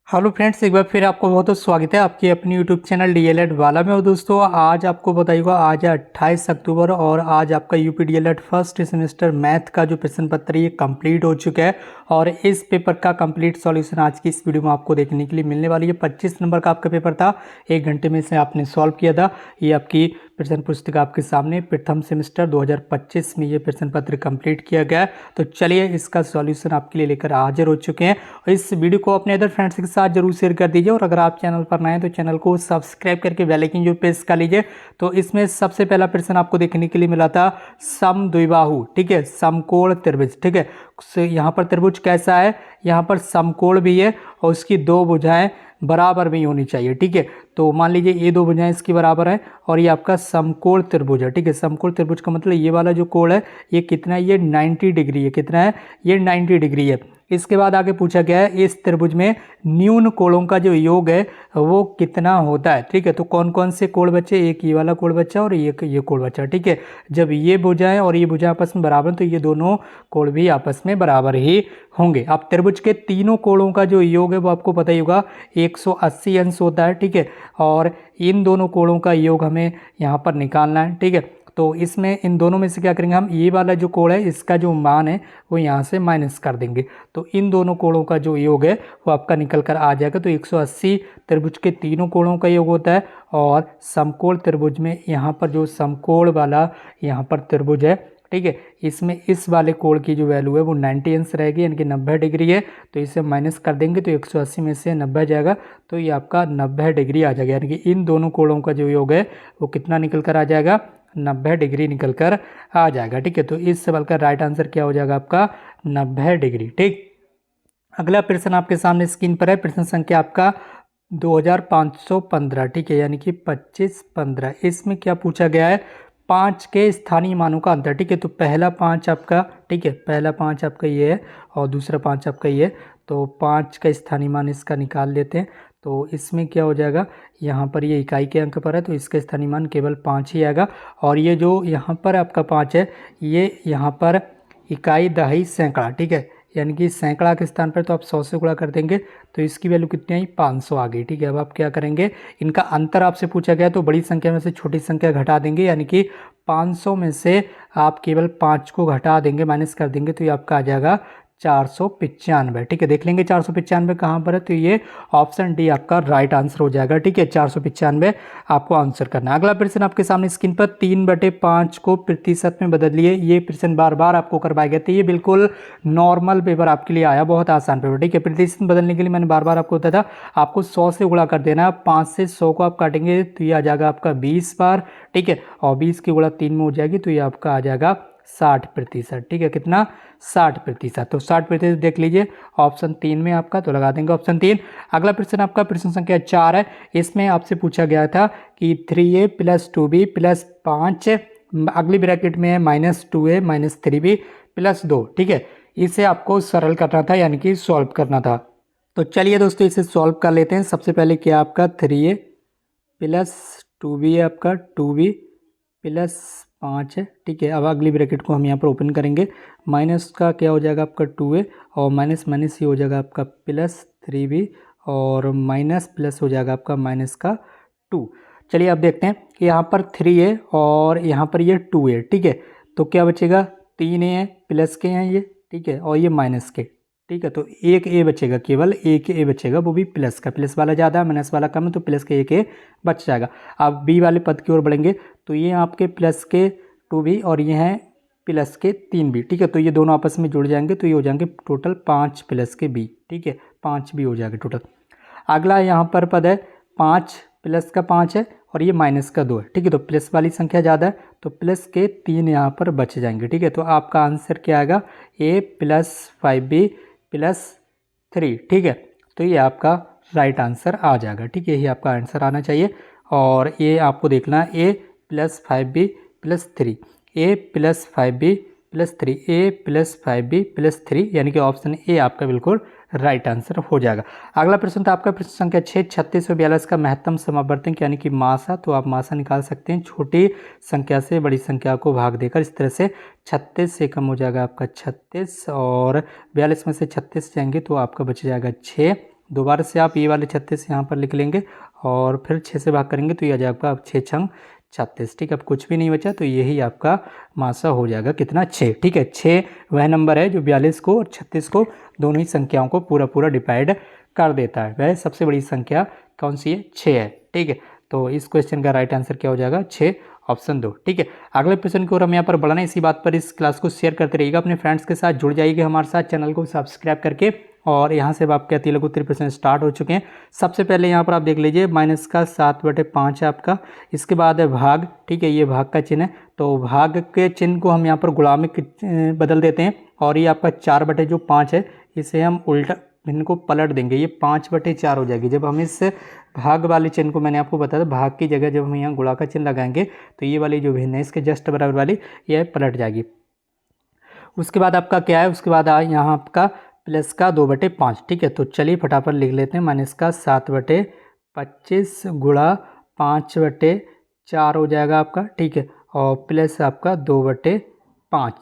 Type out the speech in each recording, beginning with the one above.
Hello friends, एक बार फिर आपको बहुत बहुत स्वागत है आपकी अपनी यूट्यूब चैनल डीएलएड वाला में। और दोस्तों आज आपको बताइएगा, आज है 28 अक्टूबर और आज आपका UP DElEd first semester math का जो प्रश्न पत्र ये कंप्लीट हो चुका है। और इस पेपर का कंप्लीट सॉल्यूशन आज की इस वीडियो में आपको देखने के लिए मिलने वाली है। 25 नंबर का आपका पेपर था, 1 घंटे में से आपने सॉल्व किया था। ये आपकी प्रश्न पुस्तिका आपके सामने प्रथम सेमेस्टर 2025 में ये प्रश्न पत्र कंप्लीट किया गया है। तो चलिए इसका सॉल्यूशन आपके लिए लेकर हाजिर हो चुके हैं। और इस वीडियो को अपने अदर फ्रेंड्स के साथ जरूर शेयर कर दीजिए। और अगर आप चैनल पर नए हैं तो चैनल को सब्सक्राइब करके बेल आइकन जो प्रेस कर लीजिए। तो इसमें सबसे पहला प्रश्न आपको देखने के लिए मिला था समद्विबाहु, ठीक है, समकोण त्रिभुज, ठीक है। यहाँ पर त्रिभुज कैसा है, यहाँ पर समकोण भी है और उसकी दो भुजाएं बराबर में होनी चाहिए, ठीक है। तो मान लीजिए ये दो भुजाएं इसकी बराबर है और ये आपका समकोण त्रिभुज है, ठीक है। समकोण त्रिभुज का मतलब ये वाला जो कोण है ये कितना है, ये 90 डिग्री है। कितना है, ये 90 डिग्री है। इसके बाद आगे पूछा गया है इस त्रिभुज में न्यून कोणों का जो योग है वो कितना होता है, ठीक है। तो कौन कौन से कोण बचे, एक ये वाला कोण बचा और ये कोण बचा, ठीक है। जब ये भुजाएं और ये भुजाएं आपस में बराबर तो ये दोनों कोण भी आपस में बराबर ही होंगे। अब त्रिभुज के तीनों कोणों का जो योग है वो आपको पता ही होगा 180 अंश होता है, ठीक है। और इन दोनों कोणों का योग हमें यहाँ पर निकालना है, ठीक है। तो इसमें इन दोनों में से क्या करेंगे हम, ये वाला जो कोण है इसका जो मान है वो यहाँ से माइनस कर देंगे। तो इन दोनों कोणों का जो योग है वो आपका निकल कर आ जाएगा। तो 180 त्रिभुज के तीनों कोणों का योग होता है। और समकोण त्रिभुज में यहाँ पर जो समकोण वाला यहाँ पर त्रिभुज है, ठीक है, इसमें इस वाले कोण की जो वैल्यू है वो 90 अंश रहेगी, यानी कि 90 डिग्री है। तो इसे माइनस कर देंगे तो 180 में से 90 जाएगा तो ये आपका 90 डिग्री आ जाएगा। यानी कि इन दोनों कोणों का जो योग है वो कितना निकल कर आ जाएगा, 90 डिग्री निकल कर आ जाएगा, ठीक है। तो इस सवाल का राइट आंसर क्या हो जाएगा आपका, 90 डिग्री, ठीक। अगला प्रश्न आपके सामने स्क्रीन पर है, प्रश्न संख्या आपका 2515, ठीक है, यानी कि 2515। इसमें क्या पूछा गया है, 5 के स्थानीय मानों का अंतर, ठीक है। तो पहला 5 आपका, ठीक है, पहला 5 आपका ये है और दूसरा 5 आपका ये है। तो 5 का स्थानीय मान इसका निकाल लेते हैं। तो इसमें क्या हो जाएगा, यहाँ पर ये इकाई के अंक पर है तो इसका स्थानीय मान केवल 5 ही आएगा। और ये जो यहाँ पर आपका 5 है ये यहाँ पर इकाई दहाई सैकड़ा, ठीक है, यानी कि सैकड़ा के स्थान पर तो आप 100 से गुणा कर देंगे तो इसकी वैल्यू कितनी आई, 500 आ गई, ठीक है। अब आप क्या करेंगे, इनका अंतर आपसे पूछा गया तो बड़ी संख्या में से छोटी संख्या घटा देंगे, यानी कि 500 में से आप केवल 5 को घटा देंगे, माइनस कर देंगे तो ये आपका आ जाएगा 495, ठीक है। देख लेंगे 495 कहाँ पर है, तो ये ऑप्शन डी आपका राइट आंसर हो जाएगा, ठीक है। 495 आपको आंसर करना है। अगला प्रश्न आपके सामने स्क्रीन पर 3/5 को प्रतिशत में बदल लिए। ये प्रश्न बार बार आपको करवाए गए थे, ये बिल्कुल नॉर्मल पेपर आपके लिए आया, बहुत आसान पेपर, ठीक है। प्रतिशत बदलने के लिए मैंने बार बार आपको बताया था आपको 100 से गुणा कर देना है। 5 से 100 को आप काटेंगे तो ये आ जाएगा आपका 20 बार, ठीक है। और 20 की गुणा 3 में हो जाएगी तो ये आपका आ जाएगा 60%, ठीक है। कितना, 60%। तो 60% देख लीजिए ऑप्शन 3 में आपका, तो लगा देंगे ऑप्शन 3। अगला प्रश्न आपका प्रश्न संख्या 4 है। इसमें आपसे पूछा गया था कि 3a + 2b + 5, अगली ब्रैकेट में है -2a - 3b + 2, ठीक है। इसे आपको सरल करना था, यानी कि सॉल्व करना था। तो चलिए दोस्तों इसे सॉल्व कर लेते हैं। सबसे पहले क्या आपका 3a + 2b है आपका, 2b + 5 है, ठीक है। अब अगली ब्रैकेट को हम यहाँ पर ओपन करेंगे, माइनस का क्या हो जाएगा आपका 2a और माइनस माइनस ये हो जाएगा आपका +3b और माइनस प्लस हो जाएगा आपका -2। चलिए अब देखते हैं कि यहाँ पर 3a और यहाँ पर ये 2a, ठीक है। तो क्या बचेगा, 3a है, प्लस के हैं ये, ठीक है, और ये माइनस के, ठीक है। तो एक ए बचेगा, केवल एक ए बचेगा, वो भी प्लस का, प्लस वाला ज़्यादा है माइनस वाला कम है तो प्लस के एक ए बच जाएगा। अब बी वाले पद की ओर बढ़ेंगे तो ये आपके प्लस के 2b और ये हैं प्लस के 3b, ठीक है। तो ये दोनों आपस में जुड़ जाएंगे तो ये हो जाएंगे टोटल 5 + के b, ठीक है, 5b हो जाएगा टोटल। अगला यहाँ पर पद है 5 + का 5 है और ये -2 है, ठीक है। तो प्लस वाली संख्या ज़्यादा है तो प्लस के 3 यहाँ पर बच जाएंगे, ठीक है। तो आपका आंसर क्या आएगा, a + 5b + 3, ठीक है। तो ये आपका राइट आंसर आ जाएगा, ठीक है, यही आपका आंसर आना चाहिए। और ये आपको देखना है a + 5b + 3, a + 5b + 3, a + 5b + 3, यानी कि ऑप्शन ए आपका बिल्कुल राइट आंसर हो जाएगा। अगला प्रश्न था आपका प्रश्न संख्या 6, 3642 का महत्तम समावर्तक यानी कि मासा। तो आप मासा निकाल सकते हैं, छोटी संख्या से बड़ी संख्या को भाग देकर। इस तरह से 36 से कम हो जाएगा आपका 36 और 42 में से 36 जाएंगे तो आपका बच जाएगा 6, दोबारा से आप ये वाले 36 यहाँ पर लिख लेंगे और फिर 6 से भाग करेंगे तो ये आ जाएगा आप 6 छंग 36। ठीक है, अब कुछ भी नहीं बचा तो यही आपका मासा हो जाएगा कितना 6। ठीक है, 6 वह नंबर है जो 42 को और 36 को दोनों ही संख्याओं को पूरा पूरा डिवाइड कर देता है। वह सबसे बड़ी संख्या कौन सी है? 6 है। ठीक है, तो इस क्वेश्चन का राइट आंसर क्या हो जाएगा? 6, ऑप्शन 2। ठीक है, अगले प्रश्न की ओर हम यहाँ पर बढ़ना है। इसी बात पर इस क्लास को शेयर करते रहिएगा, अपने फ्रेंड्स के साथ जुड़ जाइएगा हमारे साथ, चैनल को सब्सक्राइब करके। और यहाँ से अब आपके तिलक उत्तरी प्रश्न स्टार्ट हो चुके हैं। सबसे पहले यहाँ पर आप देख लीजिए -7/5 है आपका। इसके बाद है भाग। ठीक है, ये भाग का चिन्ह है, तो भाग के चिन्ह को हम यहाँ पर गुणा में बदल देते हैं और ये आपका 4/5 है, इसे हम उल्टा इनको पलट देंगे, ये 5/4 हो जाएगी। जब हम इस भाग वाले चिन्ह को, मैंने आपको बताया था भाग की जगह जब हम यहाँ गुणा का चिन्ह लगाएंगे तो ये वाली जो भिन्न है इसके जस्ट बराबर वाली ये पलट जाएगी। उसके बाद आपका क्या है? उसके बाद यहाँ आपका प्लस का 2/5। ठीक है, तो चलिए फटाफट लिख लेते हैं। -7/25 गुणा 5/4 हो जाएगा आपका। ठीक है, और प्लस आपका 2/5।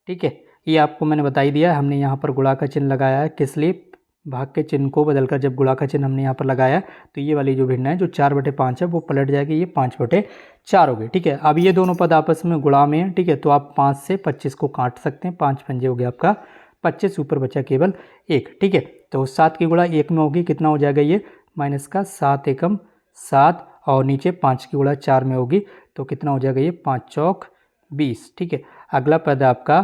ठीक है, ये आपको मैंने बता ही दिया। हमने यहाँ पर गुणा का चिन्ह लगाया है, किस लिए? भाग के चिन्ह को बदलकर जब गुणा का चिन्ह हमने यहाँ पर लगाया तो ये वाली जो भिन्न है जो 4/5 है वो पलट जाएगी, ये 5/4 हो गई। ठीक है, अब ये दोनों पद आपस में गुणा में है। ठीक है, तो आप 5 से 25 को काट सकते हैं, 5 पंजे हो गया आपका 25, ऊपर बचा केवल 1। ठीक है, तो 7 की गुणा 1 में होगी, कितना हो जाएगा ये? -7 एकम 7, और नीचे 5 की गुणा 4 में होगी तो कितना हो जाएगा ये? 5 चौक 20। ठीक है, अगला पद आपका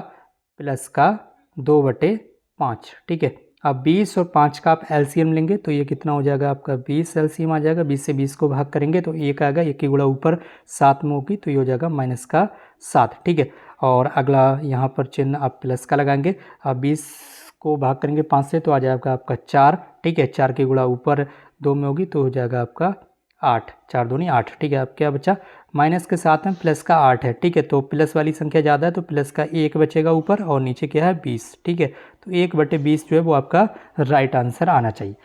प्लस का 2/5। ठीक है, अब 20 और 5 का आप एलसीएम लेंगे तो ये कितना हो जाएगा आपका? 20 एलसीएम आ जाएगा। 20 से 20 को भाग करेंगे तो 1 आएगा, 1 की गुणा ऊपर 7 में होगी तो ये हो जाएगा -7। ठीक है, और अगला यहाँ पर चिन्ह आप प्लस का लगाएंगे। अब 20 को भाग करेंगे 5 से तो आ जाएगा आपका 4। ठीक है, 4 की गुणा ऊपर 2 में होगी तो हो जाएगा आपका 8, 4 दूनी 8। ठीक है, अब क्या बचा? माइनस के साथ में प्लस का 8 है। ठीक है, तो प्लस वाली संख्या ज़्यादा है तो प्लस का 1 बचेगा ऊपर और नीचे क्या है? 20। ठीक है, तो 1/20 जो है वो आपका राइट आंसर आना चाहिए।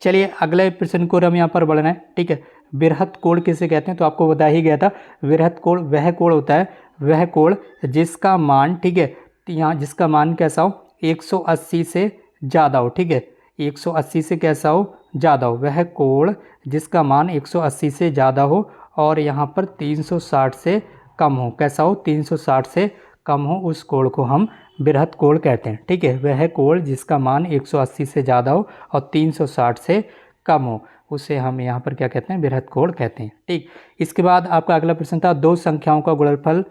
चलिए अगले प्रश्न को हम यहाँ पर बढ़ना है। ठीक है, वृहत कोण किसे कहते हैं? तो आपको बता ही गया था, वृहत कोण वह कोण होता है, वह कोण जिसका मान, ठीक है, यहाँ जिसका मान कैसा हो? 180 से ज़्यादा हो। ठीक है, 180 से कैसा हो? ज़्यादा हो। वह कोण जिसका मान 180 से ज़्यादा हो और यहाँ पर 360 से कम हो। कैसा हो? 360 से कम हो, उस कोण को हम वृहत कोण कहते हैं। ठीक है, वह कोण जिसका मान 180 से ज़्यादा हो और 360 से कम हो, उसे हम यहाँ पर क्या कहते हैं? वृहत कोण कहते हैं। ठीक, इसके बाद आपका अगला प्रश्न था, दो संख्याओं का गुणनफल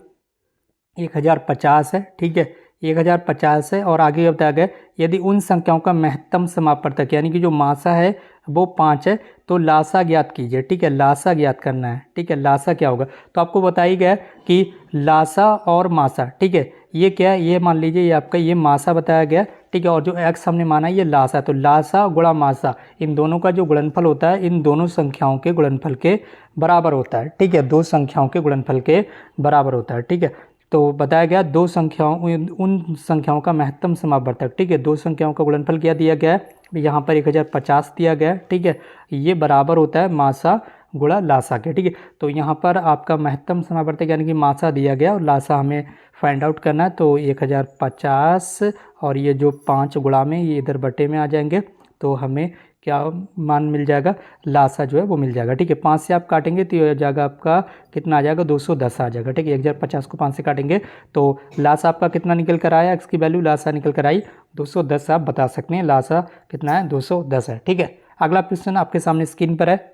1050 है। ठीक है, 1050 है और आगे बताया गया यदि उन संख्याओं का महत्तम समापवर्तक यानी कि जो मासा है वो 5 है तो लासा ज्ञात कीजिए। ठीक है, लासा ज्ञात करना है। ठीक है, लासा क्या होगा? तो आपको बताई गया कि लासा और मासा, ठीक है, ये क्या है? ये मान लीजिए ये आपका ये मासा बताया गया। ठीक है, और जो एक्स हमने माना ये लासा, तो लासा गुणा मासा इन दोनों का जो गुणनफल होता है इन दोनों संख्याओं के गुणनफल के बराबर होता है। ठीक है, दो संख्याओं के गुणनफल के बराबर होता है। ठीक है, तो बताया गया दो संख्याओं उन संख्याओं का महत्तम समापवर्तक। ठीक है, दो संख्याओं का गुणनफल क्या दिया गया है? यहाँ पर 1050 दिया गया है। ठीक है, ये बराबर होता है मासा गुणा लासा के। ठीक है, तो यहाँ पर आपका महत्तम समापवर्तक यानी कि मासा दिया गया और लासा हमें फाइंड आउट करना है। तो 1050 और ये जो 5 गुणा में ये इधर बटे में आ जाएंगे तो हमें क्या मान मिल जाएगा? लासा जो है वो मिल जाएगा। ठीक है, 5 से आप काटेंगे तो ये हो जाएगा आपका कितना आ जाएगा? 210 आ जाएगा। ठीक है, 1050 को 5 से काटेंगे तो लासा आपका कितना निकल कर आया? एक्स की वैल्यू लासा निकल कर आई 210। आप बता सकते हैं लासा कितना है? 210 है। ठीक है, अगला प्रश्न आपके सामने स्क्रीन पर है।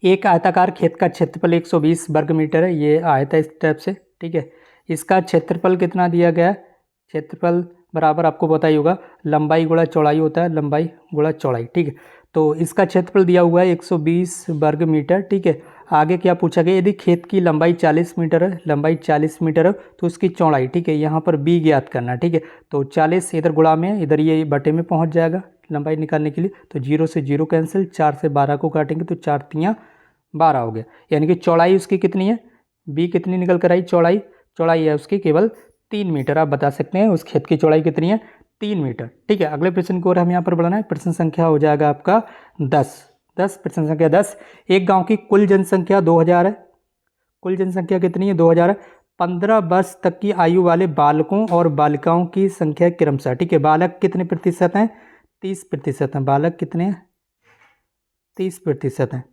एक आयताकार खेत का क्षेत्रफल 120 वर्ग मीटर है। ये आयत है इस टाइप से। ठीक है, इसका क्षेत्रफल कितना दिया गया है? क्षेत्रफल बराबर आपको पता ही होगा लंबाई गुणा चौड़ाई होता है, लंबाई गुणा चौड़ाई। ठीक है, तो इसका क्षेत्रफल दिया हुआ है 120 वर्ग मीटर। ठीक है, आगे क्या पूछा गया? यदि खेत की लंबाई 40 मीटर है, लंबाई 40 मीटर है तो उसकी चौड़ाई, ठीक है, यहाँ पर बी ज्ञात करना है। ठीक है, तो 40 इधर गुणा में इधर ये बटे में पहुँच जाएगा लंबाई निकालने के लिए। तो 0 से 0 कैंसिल, 4 से 12 को काटेंगे तो 4 तियाँ 12 हो गया। यानी कि चौड़ाई उसकी कितनी है? बी कितनी निकल कर आई? चौड़ाई चौड़ाई है उसकी केवल 3 मीटर। आप बता सकते हैं उस खेत की चौड़ाई कितनी है? 3 मीटर। ठीक है, अगले प्रश्न को और हम यहाँ पर बढ़ना है। प्रश्न संख्या हो जाएगा आपका 10। प्रश्न संख्या 10, एक गांव की कुल जनसंख्या 2000 है। कुल जनसंख्या कितनी है? 2000 है। 15 वर्ष तक की आयु वाले बालकों और बालिकाओं की संख्या क्रमशः, ठीक है, बालक कितने प्रतिशत हैं? 30% हैं। बालक कितने हैं? 30% हैं।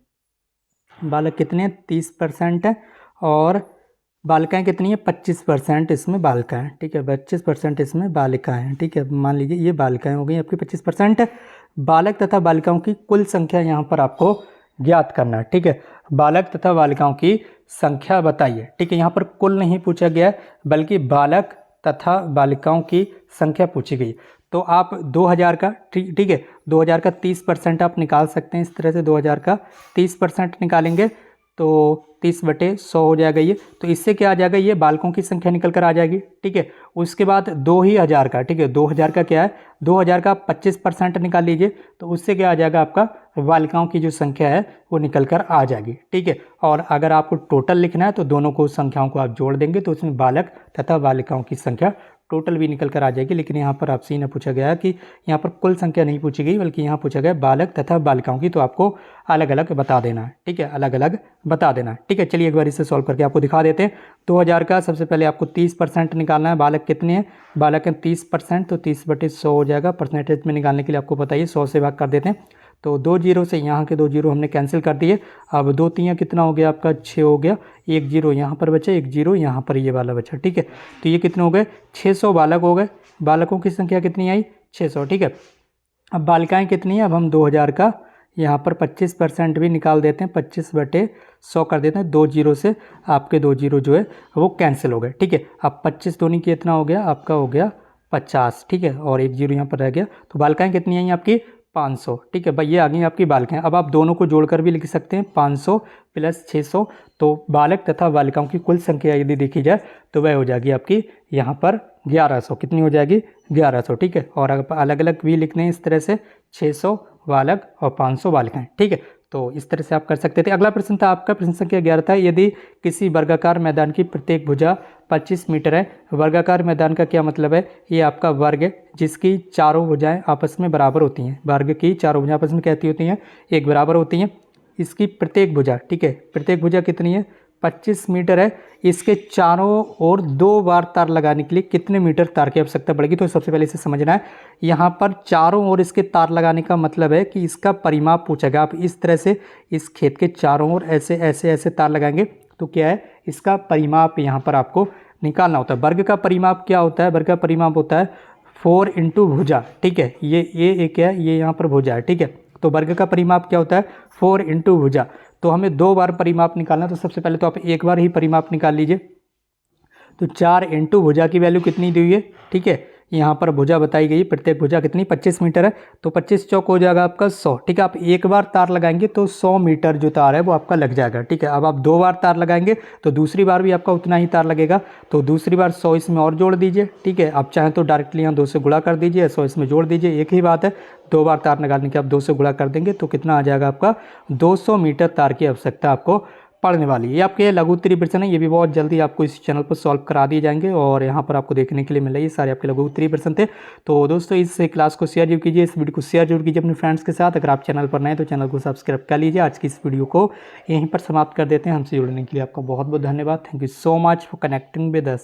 बालक कितने हैं? 30% है। और बालिकाएं कितनी है? 25% इसमें बालिकाएं, ठीक है। 25% इसमें बालिकाएं हैं, ठीक है। मान लीजिए ये बालिकाएं हो गई आपकी 25%। बालक तथा बालिकाओं की कुल संख्या यहाँ पर आपको ज्ञात करना है, ठीक है। बालक तथा बालिकाओं की संख्या बताइए, ठीक है। यहाँ पर कुल नहीं पूछा गया है, बल्कि बालक तथा बालिकाओं की संख्या पूछी गई। तो आप 2000 का, ठीक है, 2000 का 30% आप निकाल सकते हैं। इस तरह से 2000 का 30% निकालेंगे तो 30/100 हो जाएगा ये। तो इससे क्या आ जाएगा? ये बालकों की संख्या निकल कर आ जाएगी, ठीक है। उसके बाद 2000 का, ठीक है, 2000 का क्या है? 2000 का 25% निकाल लीजिए, तो उससे क्या आ जाएगा? आपका बालिकाओं की जो संख्या है वो निकल कर आ जाएगी, ठीक है। और अगर आपको टोटल लिखना है तो दोनों को संख्याओं को आप जोड़ देंगे तो उसमें बालक तथा बालिकाओं की संख्या टोटल भी निकल कर आ जाएगी। लेकिन यहाँ पर आपसे ये पूछा गया कि यहाँ पर कुल संख्या नहीं पूछी गई, बल्कि यहाँ पूछा गया बालक तथा बालिकाओं की। तो आपको अलग अलग बता देना है, ठीक है, अलग अलग बता देना है, ठीक है। चलिए एक बार इसे सॉल्व करके आपको दिखा देते हैं। 2000 का सबसे पहले आपको 30% निकालना है। बालक कितने हैं? बालक हैं 30%, तो 30/100 हो जाएगा। परसेंटेज में निकालने के लिए आपको बताइए 100 से भाग कर देते हैं, तो 2 जीरो से यहाँ के 2 जीरो हमने कैंसिल कर दिए। अब 2 3 कितना हो गया आपका? 6 हो गया। 1 जीरो यहाँ पर बचा, 1 जीरो यहाँ पर ये वाला बचा, ठीक है। तो ये कितने हो गए? 600 बालक हो गए। बालकों की संख्या कितनी आई? 600, ठीक है। अब बालिकाएं कितनी है? अब हम 2000 का यहाँ पर 25% भी निकाल देते हैं, 25/100 कर देते हैं। 2 जीरो से आपके 2 जीरो जो है वो कैंसिल हो गए, ठीक है। अब 25 दूनी की इतना हो गया आपका, हो गया 50, ठीक है। और 1 जीरो यहाँ पर रह गया। तो बालिकाएं कितनी आई आपकी? 500, ठीक है भाई। ये आ गई आपकी बालिकाएं। अब आप दोनों को जोड़कर भी लिख सकते हैं, 500 + 600। तो बालक तथा बालिकाओं की कुल संख्या यदि देखी जाए तो वह हो जाएगी आपकी यहाँ पर 1100। कितनी हो जाएगी? 1100, ठीक है। और अगर अलग अलग भी लिखने हैं इस तरह से, 600 बालक और 500 बालिकाएं, ठीक है। तो इस तरह से आप कर सकते थे। अगला प्रश्न था आपका, प्रश्न संख्या 11 था। यदि किसी वर्गाकार मैदान की प्रत्येक भुजा 25 मीटर है। वर्गाकार मैदान का क्या मतलब है? ये आपका वर्ग है जिसकी चारों भुजाएं आपस में बराबर होती हैं। वर्ग की चारों भुजाएं आपस में कहती होती हैं? एक बराबर होती हैं। इसकी प्रत्येक भुजा, ठीक है, प्रत्येक भुजा कितनी है? 25 मीटर है। इसके चारों ओर 2 बार तार लगाने के लिए कितने मीटर तार की आवश्यकता पड़ेगी? तो सबसे पहले इसे समझना है। यहाँ पर चारों ओर इसके तार लगाने का मतलब है कि इसका परिमाप पूछेगा। आप इस तरह से इस खेत के चारों ओर ऐसे ऐसे ऐसे तार लगाएंगे तो क्या है? इसका परिमाप यहाँ पर आपको निकालना होता है। वर्ग का परिमाप क्या होता है? वर्ग का परिमाप होता है 4 × भुजा, ठीक है। ये एक है, ये यहाँ पर भुजा है, ठीक है। तो वर्ग का परिमाप क्या होता है? 4 × भुजा। तो हमें 2 बार परिमाप निकालना, तो सबसे पहले तो आप एक बार ही परिमाप निकाल लीजिए। तो 4 × भुजा की वैल्यू कितनी दी हुई है, ठीक है। यहाँ पर भुजा बताई गई, प्रत्येक भुजा कितनी? 25 मीटर है। तो 25 चौक हो जाएगा आपका 100, ठीक है। आप एक बार तार लगाएंगे तो 100 मीटर जो तार है वो आपका लग जाएगा, ठीक है। अब आप 2 बार तार लगाएंगे तो दूसरी बार भी आपका उतना ही तार लगेगा। तो दूसरी बार 100 इसमें और जोड़ दीजिए, ठीक है। आप चाहें तो डायरेक्टली यहाँ 2 से गुणा कर दीजिए, 100 इसमें जोड़ दीजिए, एक ही बात है। 2 बार तार लगाने के आप 2 से गुणा कर देंगे तो कितना आ जाएगा आपका? 200 मीटर तार की आवश्यकता आपको पढ़ने वाली है। ये आपके लघु उत्तरीय प्रश्न है, ये भी बहुत जल्दी आपको इस चैनल पर सॉल्व करा दिए जाएंगे और यहाँ पर आपको देखने के लिए मिल रही है। सारे आपके लघु उत्तरीय प्रश्न थे। तो दोस्तों इस क्लास को शेयर जरूर कीजिए, इस वीडियो को शेयर जरूर कीजिए अपने फ्रेंड्स के साथ। अगर आप चैनल पर नए तो चैनल को सब्सक्राइब कर लीजिए। आज की इस वीडियो को यहीं पर समाप्त कर देते हैं। हमसे जुड़ने के लिए आपका बहुत बहुत धन्यवाद। Thank you so much for connecting with us.